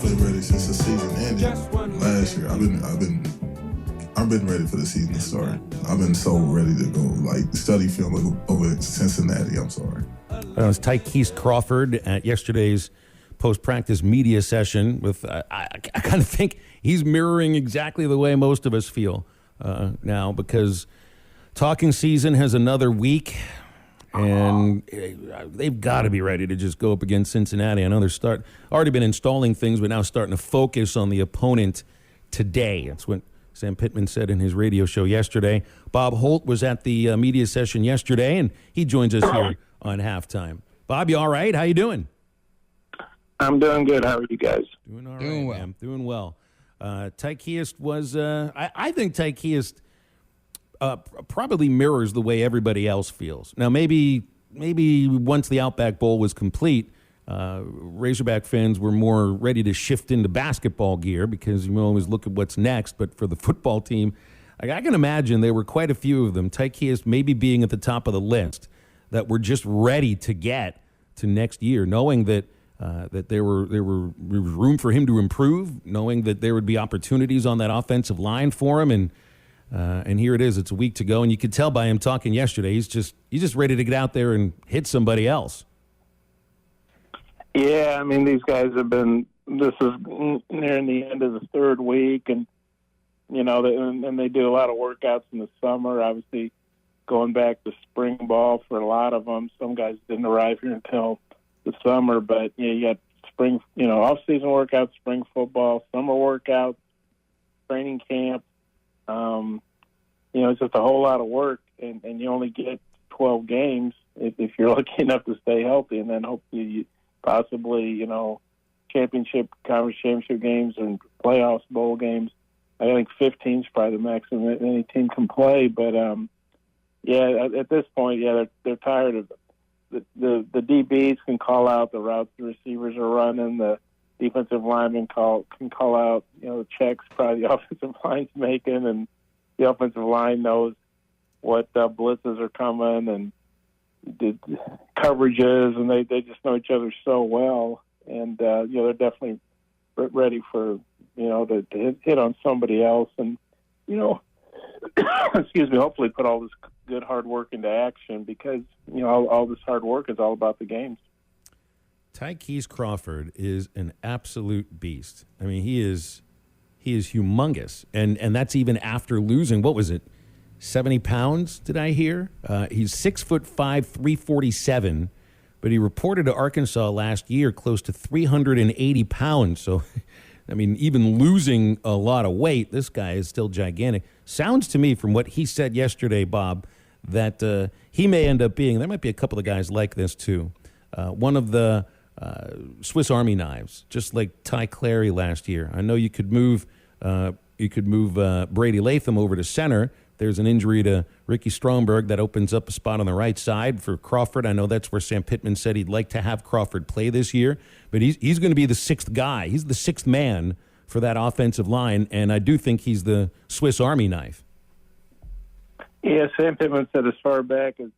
Been ready since the season ended last year. I've been ready for the season to start. I've been so ready to go, like, study film over Cincinnati. I'm sorry. It was Tykees Crawford at yesterday's post-practice media session. With I kind of think he's mirroring exactly the way most of us feel now, because talking season has another week. And they've got to be ready to just go up against Cincinnati. I know they're already been installing things, but now starting to focus on the opponent today. That's what Sam Pittman said in his radio show yesterday. Bob Holt was at the media session yesterday, and he joins us here on halftime. Bob, you all right? How you doing? I'm doing good. How are you guys? Doing all right, man. Doing well. Tykees was, I think Tykees probably mirrors the way everybody else feels. Now, maybe once the Outback Bowl was complete, Razorback fans were more ready to shift into basketball gear because you always look at what's next. But for the football team, I can imagine there were quite a few of them, Tykees maybe being at the top of the list, that were just ready to get to next year, knowing that there was room for him to improve, knowing that there would be opportunities on that offensive line for him, and here it is. It's a week to go, and you could tell by him talking yesterday, he's just ready to get out there and hit somebody else. Yeah, I mean, these guys have been. This is nearing the end of the third week, and and they do a lot of workouts in the summer. Obviously, going back to spring ball for a lot of them. Some guys didn't arrive here until the summer, but you got spring, off-season workouts, spring football, summer workouts, training camp. It's just a whole lot of work, and you only get 12 games if you're lucky enough to stay healthy, and then hopefully you possibly, conference championship games and playoffs, bowl games. I think 15 is probably the maximum that any team can play, but at this point, they're tired of it. The DBs can call out the routes the receivers are running, the defensive linemen can call out, the checks probably the offensive line's making, and the offensive line knows what blitzes are coming and the coverages, and they just know each other so well. And, they're definitely ready for, to hit on somebody else and, excuse me, hopefully put all this good hard work into action because, all this hard work is all about the games. Tykees Crawford is an absolute beast. I mean, he is humongous, and that's even after losing, what was it, 70 pounds, did I hear? He's 6'5", 347, but he reported to Arkansas last year close to 380 pounds. So, I mean, even losing a lot of weight, this guy is still gigantic. Sounds to me from what he said yesterday, Bob, that he may end up being, there might be a couple of guys like this too, one of the Swiss Army knives, just like Ty Clary last year. I know you could move Brady Latham over to center. There's an injury to Ricky Stromberg that opens up a spot on the right side for Crawford. I know that's where Sam Pittman said he'd like to have Crawford play this year, but he's going to be the sixth guy. He's the sixth man for that offensive line, and I do think he's the Swiss Army knife. Yeah, Sam Pittman said as far back as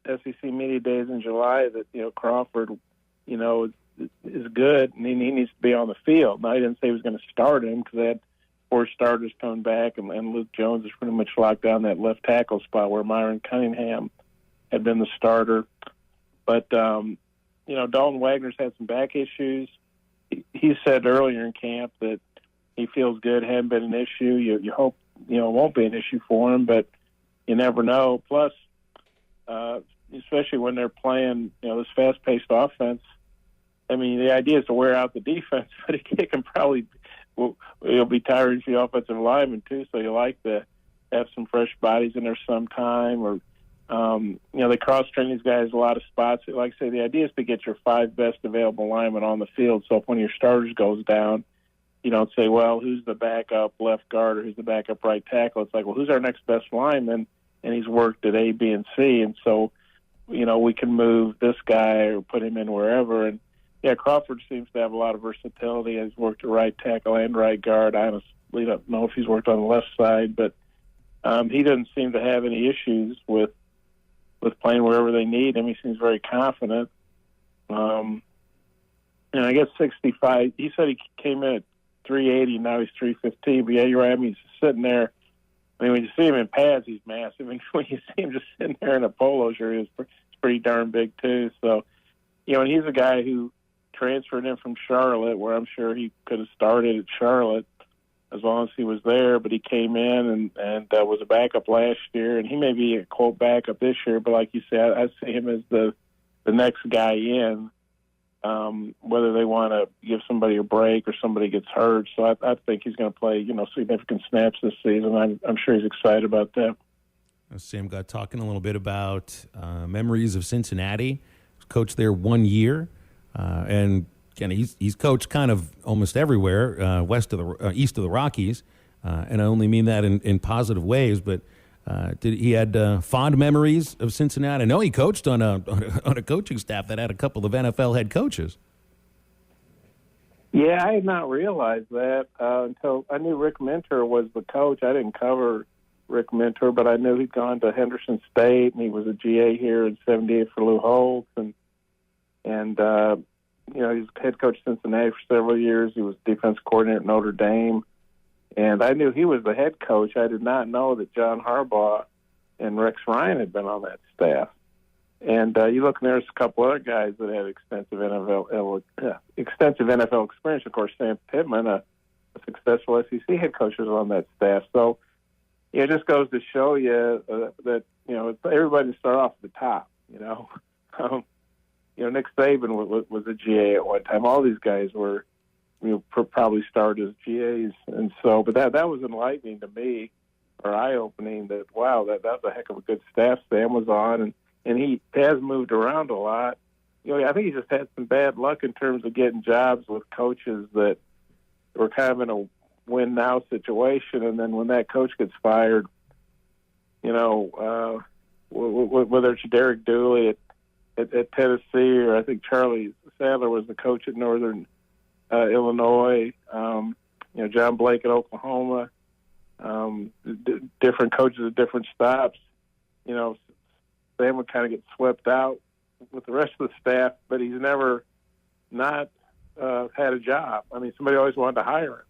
SEC Media Days in July that, Crawford, is good, and he needs to be on the field. Now, he didn't say he was going to start him because they had 4 starters coming back, and Luke Jones is pretty much locked down that left tackle spot where Myron Cunningham had been the starter. But, Dalton Wagner's had some back issues. He said earlier in camp that he feels good, hadn't been an issue. You hope, it won't be an issue for him, but you never know. Plus, especially when they're playing, this fast-paced offense, I mean, the idea is to wear out the defense, but it can probably it'll be tiring for the offensive linemen too. So you like to have some fresh bodies in there sometime, or they cross-train these guys a lot of spots. Like I say, the idea is to get your 5 best available linemen on the field. So if one of your starters goes down, you don't say, well, who's the backup left guard or who's the backup right tackle? It's like, well, who's our next best lineman? And he's worked at A, B, and C, and so we can move this guy or put him in wherever. And yeah, Crawford seems to have a lot of versatility. He's worked at right tackle and right guard. I honestly don't know if he's worked on the left side, but he doesn't seem to have any issues with playing wherever they need him. He seems very confident. and I guess 65. He said he came in at 380. Now he's 315. But yeah, you're right. I mean, he's sitting there. I mean, when you see him in pads, he's massive. And when you see him just sitting there in a polo shirt, he's pretty darn big too. So, and he's a guy who transferred in from Charlotte, where I'm sure he could have started at Charlotte as long as he was there. But he came in and was a backup last year, and he may be a quote backup this year. But like you said, I see him as the next guy in. Whether they want to give somebody a break or somebody gets hurt. So I think he's going to play, significant snaps this season. I'm sure he's excited about that. Sam got talking a little bit about memories of Cincinnati. Coached there 1 year, and again, he's coached kind of almost everywhere east of the Rockies, and I only mean that in positive ways. But he had fond memories of Cincinnati. I know he coached on a coaching staff that had a couple of NFL head coaches. Yeah, I had not realized that until I knew Rick Mentor was the coach. I didn't cover Rick Mentor, but I knew he'd gone to Henderson State, and he was a GA here in '78 for Lou Holt, and he's head coach of Cincinnati for several years. He was defense coordinator at Notre Dame. And I knew he was the head coach. I did not know that John Harbaugh and Rex Ryan had been on that staff. And you look, and there's a couple other guys that had extensive NFL experience. Of course, Sam Pittman, a successful SEC head coach, was on that staff. So it just goes to show you that everybody start off at the top. Nick Saban was a GA at one time. All these guys were. Probably start as GAs, and so, but that was enlightening to me, or eye-opening. That wow, that's a heck of a good staff Sam was on, and he has moved around a lot. I think he just had some bad luck in terms of getting jobs with coaches that were kind of in a win-now situation, and then when that coach gets fired, whether it's Derek Dooley at Tennessee, or I think Charlie Sadler was the coach at Northern Illinois, John Blake at Oklahoma, different coaches at different stops. Sam would kind of get swept out with the rest of the staff, but he's never not had a job. I mean, somebody always wanted to hire him.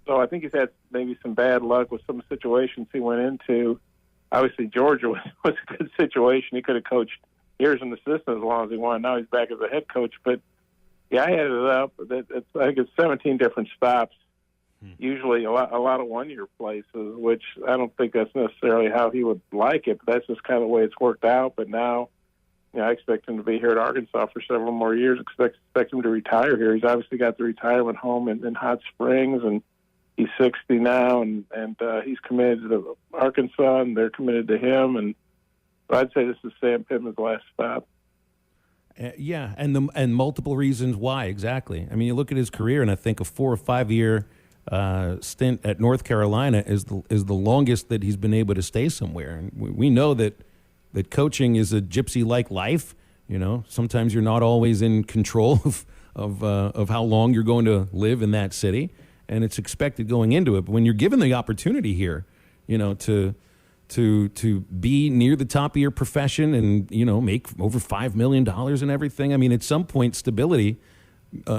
So I think he's had maybe some bad luck with some situations he went into. Obviously, Georgia was a good situation. He could have coached years in the system as long as he wanted. Now he's back as a head coach, but yeah, I added it up. I think it's 17 different stops, usually a lot of one-year places, which I don't think that's necessarily how he would like it, but that's just kind of the way it's worked out. But now, I expect him to be here at Arkansas for several more years. Expect him to retire here. He's obviously got the retirement home in Hot Springs, and he's 60 now, and he's committed to Arkansas, and they're committed to him. And so I'd say this is Sam Pittman's last stop. Yeah, and multiple reasons why, exactly. I mean, you look at his career, and I think a 4 or 5 year stint at North Carolina is the longest that he's been able to stay somewhere. And we know that coaching is a gypsy-like life. Sometimes you're not always in control of how long you're going to live in that city, and it's expected going into it. But when you're given the opportunity here, to be near the top of your profession and, make over $5 million and everything. I mean, at some point, stability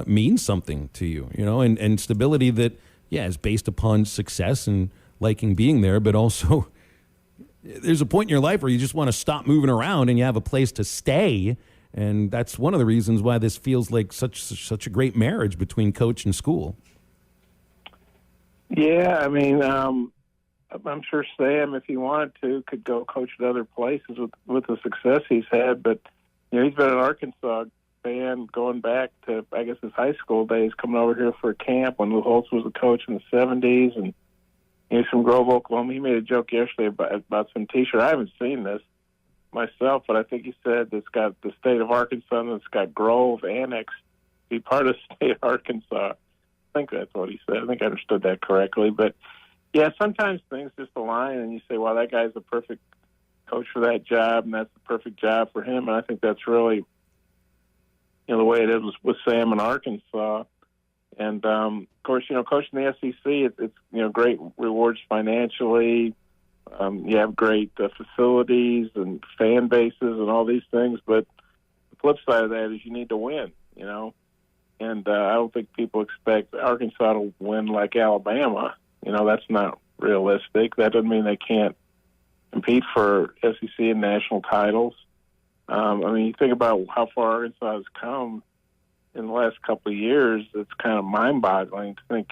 means something to you, and stability that, is based upon success and liking being there, but also there's a point in your life where you just want to stop moving around and you have a place to stay. And that's one of the reasons why this feels like such a great marriage between coach and school. Yeah, I mean, I'm sure Sam, if he wanted to, could go coach at other places with the success he's had. But, he's been an Arkansas fan going back to, I guess, his high school days, coming over here for a camp when Lou Holtz was the coach in the 70s. And he's from Grove, Oklahoma. He made a joke yesterday about some T-shirt. I haven't seen this myself, but I think he said it's got the state of Arkansas and it's got Grove annexed to be part of the state of Arkansas. I think that's what he said. I think I understood that correctly. But, yeah, sometimes things just align and you say, well, that guy's the perfect coach for that job and that's the perfect job for him. And I think that's really, the way it is with Sam in Arkansas. And, of course, coaching the SEC, it's great rewards financially. You have great facilities and fan bases and all these things. But the flip side of that is you need to win, And I don't think people expect Arkansas to win like Alabama. That's not realistic. That doesn't mean they can't compete for SEC and national titles. You think about how far Arkansas has come in the last couple of years. It's kind of mind-boggling to think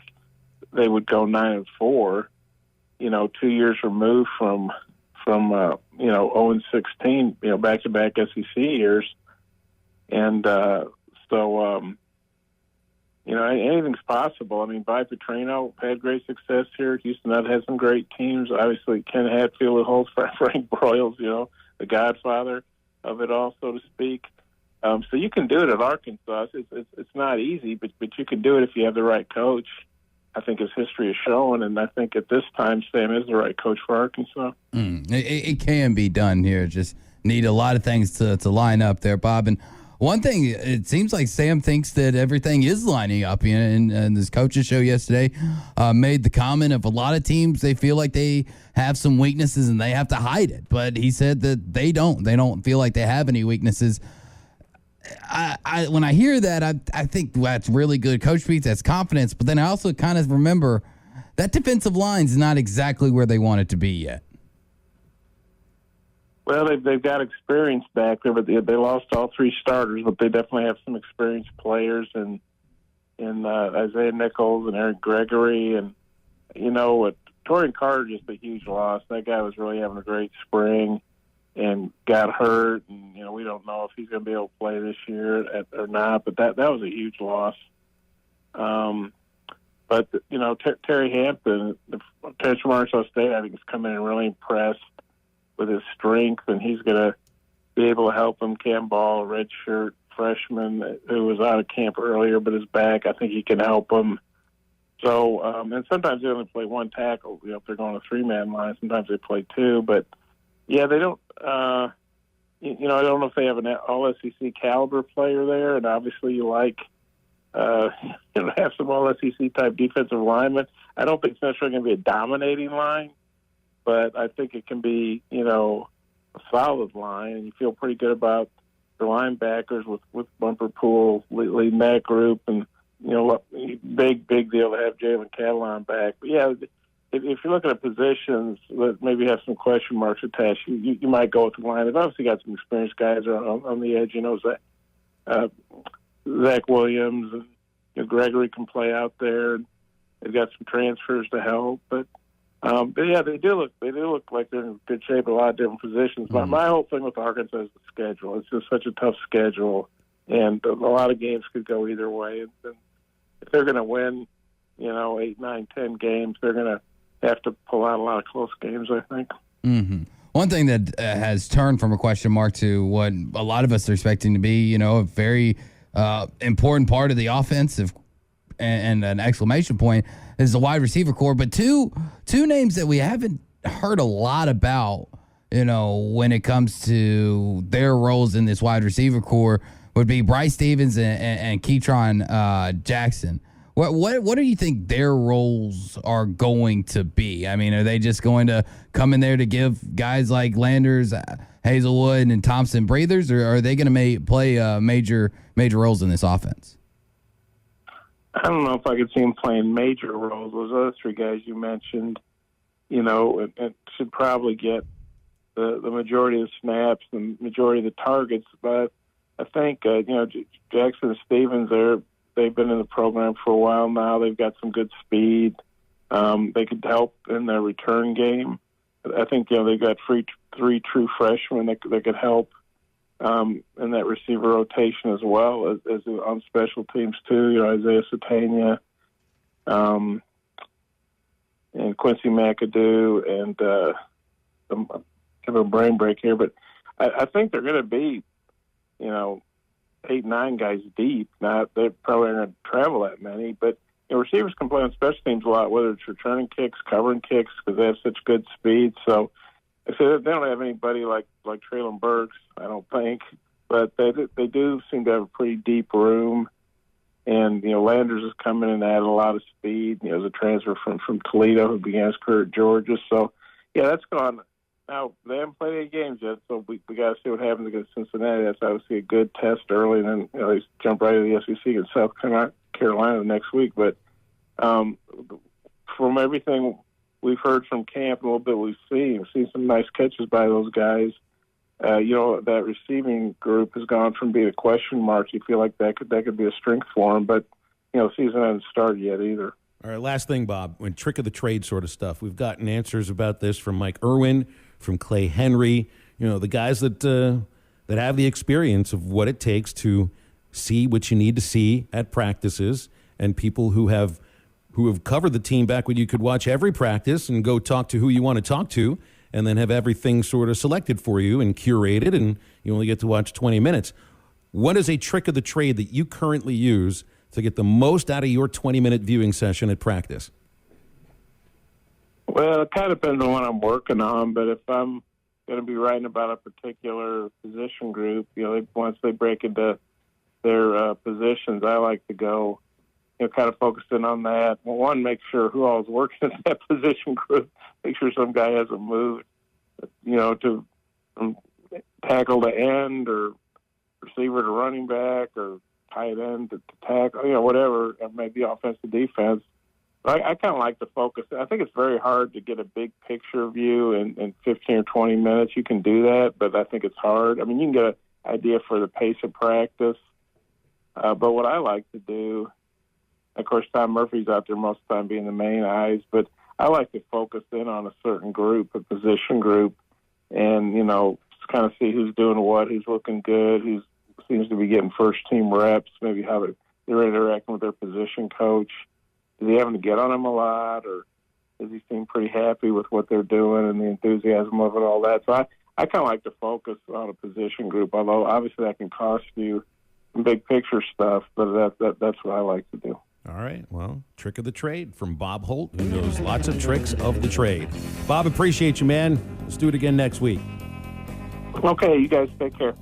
they would go 9-4. 2 years removed from 0-16. Back-to-back SEC years, and anything's possible. Vi Petrino had great success here. Houston Nutt has some great teams. Obviously, Ken Hatfield and Holt, Frank Broyles, the godfather of it all, so to speak. So you can do it at Arkansas. It's not easy, but you can do it if you have the right coach. I think his history is showing, and I think at this time, Sam is the right coach for Arkansas. It can be done here. Just need a lot of things to line up there, Bob. And one thing, it seems like Sam thinks that everything is lining up. And this coach's show yesterday made the comment of a lot of teams, they feel like they have some weaknesses and they have to hide it. But he said that they don't. They don't feel like they have any weaknesses. When I hear that, I think that's really good. Coach Pete, that's confidence. But then I also kind of remember that defensive line's not exactly where they want it to be yet. Well, they've got experience back there, but they lost all three starters, but they definitely have some experienced players in Isaiah Nichols and Eric Gregory. And, Torian Carter just a huge loss. That guy was really having a great spring and got hurt, and we don't know if he's going to be able to play this year or not. But that was a huge loss. But Terry Hampton, the coach from Arkansas State, I think has come in and really impressed with his strength, and he's going to be able to help him. Cam Ball, redshirt freshman who was out of camp earlier but is back. I think he can help him. So, and sometimes they only play one tackle. If they're going a three-man line, sometimes they play two. But yeah, they don't. I don't know if they have an all-SEC caliber player there, and obviously you like have some all-SEC type defensive linemen. I don't think it's necessarily going to be a dominating line, but I think it can be a solid line, and you feel pretty good about the linebackers with Bumper Pool leading that group, and big deal to have Jalen Catalon back. But yeah, if you're looking at positions that maybe have some question marks attached, you might go with the line. They've obviously got some experienced guys on the edge. Zach Williams and Gregory can play out there. They've got some transfers to help, but yeah, they do look like they're in good shape in a lot of different positions. Mm-hmm. My whole thing with Arkansas is the schedule. It's just such a tough schedule, and a lot of games could go either way. And if they're going to win, 8, 9, 10 games, they're going to have to pull out a lot of close games, I think. Mm-hmm. One thing that has turned from a question mark to what a lot of us are expecting to be, a very important part of the offensive and an exclamation point is the wide receiver core. But two names that we haven't heard a lot about, when it comes to their roles in this wide receiver core would be Bryce Stevens and Keytron Jackson. What do you think their roles are going to be? Are they just going to come in there to give guys like Landers, Hazelwood, and Thompson breathers, or are they going to play major roles in this offense? I don't know if I could see him playing major roles. Those other three guys you mentioned, it should probably get the majority of the snaps and majority of the targets. But I think, Jackson and Stevens, they've been in the program for a while now. They've got some good speed. They could help in their return game. I think, they've got three true freshmen that could help in that receiver rotation as well as on special teams too. Isaiah Satania, and Quincy McAdoo, and I'm have a brain break here, but I think they're going to be, 8, 9 guys deep. Now they probably aren't going to travel that many, but receivers can play on special teams a lot, whether it's returning kicks, covering kicks, because they have such good speed. So if they don't have anybody like Traylon Burks, I don't think, but they do seem to have a pretty deep room. And Landers is coming and adding a lot of speed. As a transfer from Toledo who began his career at Georgia. So yeah, that's gone. Now, they haven't played any games yet, so we got to see what happens against Cincinnati. That's obviously a good test early, and then they jump right into the SEC against South Carolina next week. But from everything we've heard from camp and a little bit we've seen some nice catches by those guys. That receiving group has gone from being a question mark. You feel like that could be a strength for them, but season hasn't started yet either. All right, last thing, Bob, when trick of the trade sort of stuff. We've gotten answers about this from Mike Irwin, from Clay Henry, the guys that have the experience of what it takes to see what you need to see at practices, and people who have covered the team back when you could watch every practice and go talk to who you want to talk to, and then have everything sort of selected for you and curated, and you only get to watch 20 minutes. What is a trick of the trade that you currently use to get the most out of your 20-minute viewing session at practice? Well, it kind of depends on what I'm working on, but if I'm going to be writing about a particular position group, once they break into their positions, I like to go, kind of focusing on that. Well, one, make sure who all is working in that position group, make sure some guy hasn't moved, from tackle to end, or receiver to running back, or tight end to tackle, whatever, maybe offense to defense. I kind of like to focus. I think it's very hard to get a big picture view in 15 or 20 minutes. You can do that, but I think it's hard. I mean, you can get an idea for the pace of practice. But what I like to do, of course, Tom Murphy's out there most of the time being the main eyes, but I like to focus in on a certain group, a position group, and, just kind of see who's doing what, who's looking good, who seems to be getting first-team reps, maybe how they're interacting with their position coach. Is he having to get on them a lot, or does he seem pretty happy with what they're doing and the enthusiasm of it, all that? So I kind of like to focus on a position group, although obviously that can cost you some big picture stuff, but that's what I like to do. All right, well, trick of the trade from Bob Holt, who knows lots of tricks of the trade. Bob, appreciate you, man. Let's do it again next week. Okay, you guys take care.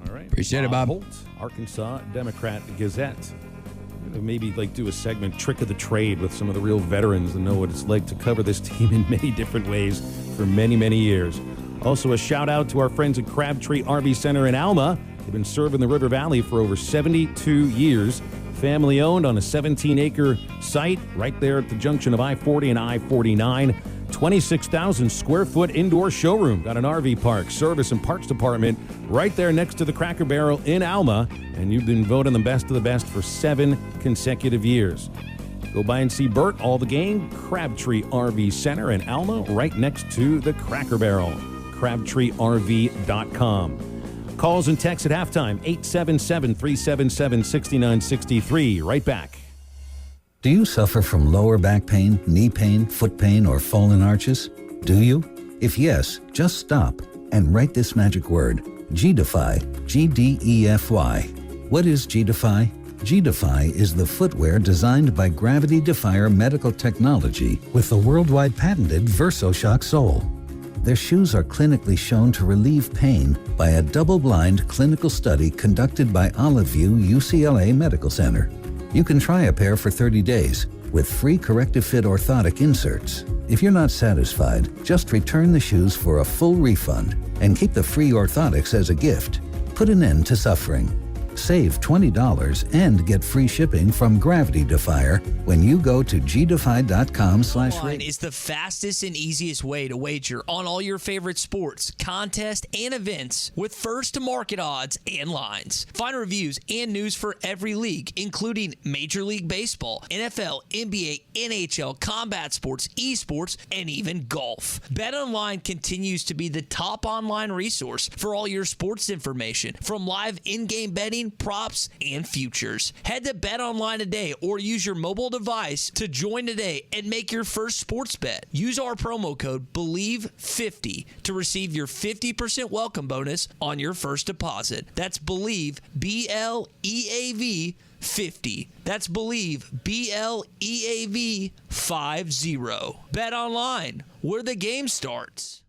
All right. Appreciate it, Bob. Holt, Arkansas Democrat-Gazette. Maybe do a segment, Trick of the Trade, with some of the real veterans and know what it's like to cover this team in many different ways for many, many years. Also, a shout-out to our friends at Crabtree RV Center in Alma. They've been serving the River Valley for over 72 years. Family-owned on a 17-acre site right there at the junction of I-40 and I-49. 26,000 square foot indoor showroom. Got an RV park, service, and parks department right there next to the Cracker Barrel in Alma. And you've been voting the best of the best for 7 consecutive years. Go by and see Bert, all the game. Crabtree RV Center in Alma, right next to the Cracker Barrel. CrabtreeRV.com. Calls and texts at halftime, 877-377-6963. Right back. Do you suffer from lower back pain, knee pain, foot pain, or fallen arches? Do you? If yes, just stop and write this magic word, G-Defy, G-D-E-F-Y. What is G-Defy? G-Defy is the footwear designed by Gravity Defier Medical Technology with the worldwide patented VersoShock sole. Their shoes are clinically shown to relieve pain by a double-blind clinical study conducted by Olive View UCLA Medical Center. You can try a pair for 30 days with free corrective fit orthotic inserts. If you're not satisfied, just return the shoes for a full refund and keep the free orthotics as a gift. Put an end to suffering. Save $20 and get free shipping from Gravity Defier when you go to gdefy.com/radio. Is the fastest and easiest way to wager on all your favorite sports, contests, and events with first-to-market odds and lines. Find reviews and news for every league, including Major League Baseball, NFL, NBA, NHL, combat sports, esports, and even golf. BetOnline continues to be the top online resource for all your sports information, from live in-game betting, props, and futures. Head to BetOnline today or use your mobile device to join today and make your first sports bet. Use our promo code BELIEVE50 to receive your 50% welcome bonus on your first deposit. That's BELIEVE, B-L-E-A-V 50. That's BELIEVE, B-L-E-A-V 50. BetOnline, where the game starts.